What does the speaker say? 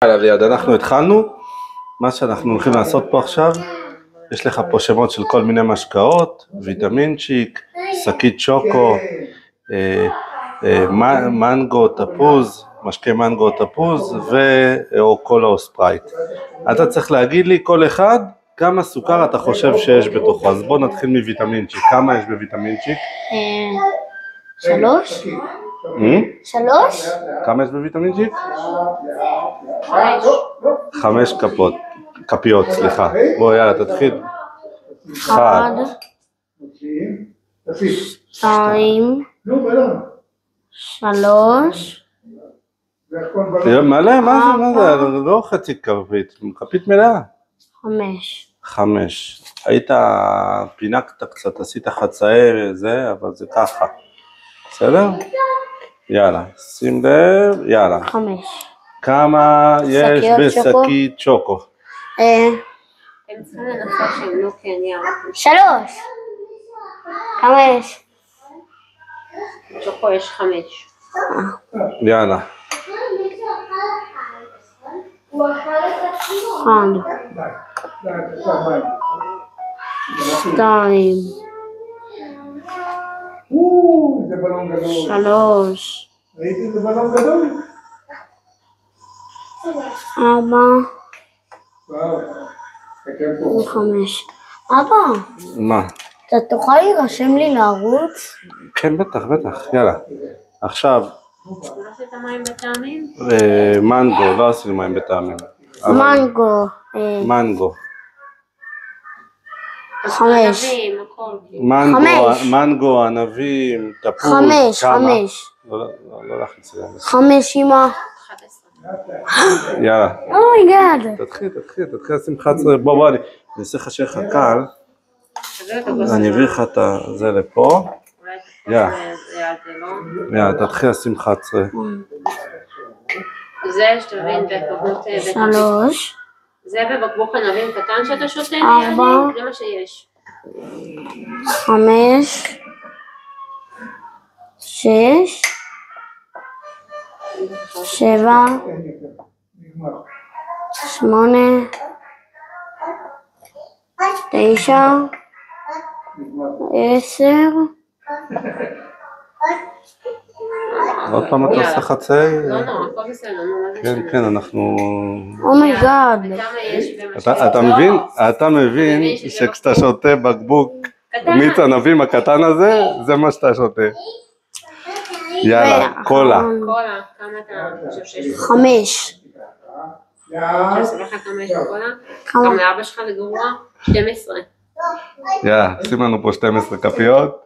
יאללה ליד, אנחנו התחלנו. מה שאנחנו הולכים לעשות פה עכשיו, יש לך פה שמות של כל מיני משקאות, ויטמינצ'יק, שקית שוקו, מנגו, תפוז, משקה מנגו, תפוז, או קולה או ספרייט. אתה צריך להגיד לי כל אחד כמה סוכר אתה חושב שיש בתוכו. אז בוא נתחיל מוויטמינצ'יק. כמה יש בוויטמינצ'יק? 3. 3? כמה יש בוויטמינצ'יק? 5 כפיות, סליחה. בוא יאללה תתחיל. 1 2 3 מלא, מה זה? לא חצי כפית, כפית מלאה. 5. היית פינקת קצת, עשית חצאי זה, אבל זה ככה. בסדר? יאללה, שים לב, יאללה. 5. כמה יש בשקית שוקו? 3. כמה יש? שוקו יש 5. יאללה. 1 2 3 4 5. אבא, מה? אתה תוכל להירשם לי לערוץ? כן, בטח, יאללה. עכשיו, לא עשית מים בטעמים? מנגו, לא עשינו מים בטעמים. מנגו. 5. ענבים, הכל. מנגו, ענבים, תפוז. 5. לא להכניס את זה. 5 אמא. 11. יאללה. אומייגאד. תתחיל לשים 11. בוא, אני אעשה לך שיהיה לך קל. אני אביא לך את זה לפה. יאללה, תתחיל לשים 11. זה שתבין בכמות 3. זה בבקבוק ענבים קטן שאתה שותה? 4. זה מה שיש. 5. 6. 7. 8. 9. 10. עוד פעם אתה עושה חצי? לא, הכל בסדר. כן, אנחנו... אומייגאד. כמה יש אתה מבין שכשאתה שותה בקבוק מיץ ענבים הקטן הזה, זה מה שאתה שותה. יאללה, קולה. קולה, כמה אתה חושב שיש? 5. שעשה לך כמה יש בקולה? כמה לאבא שלך זה גרוע? 12. יאללה, שים לנו פה 12 כפיות.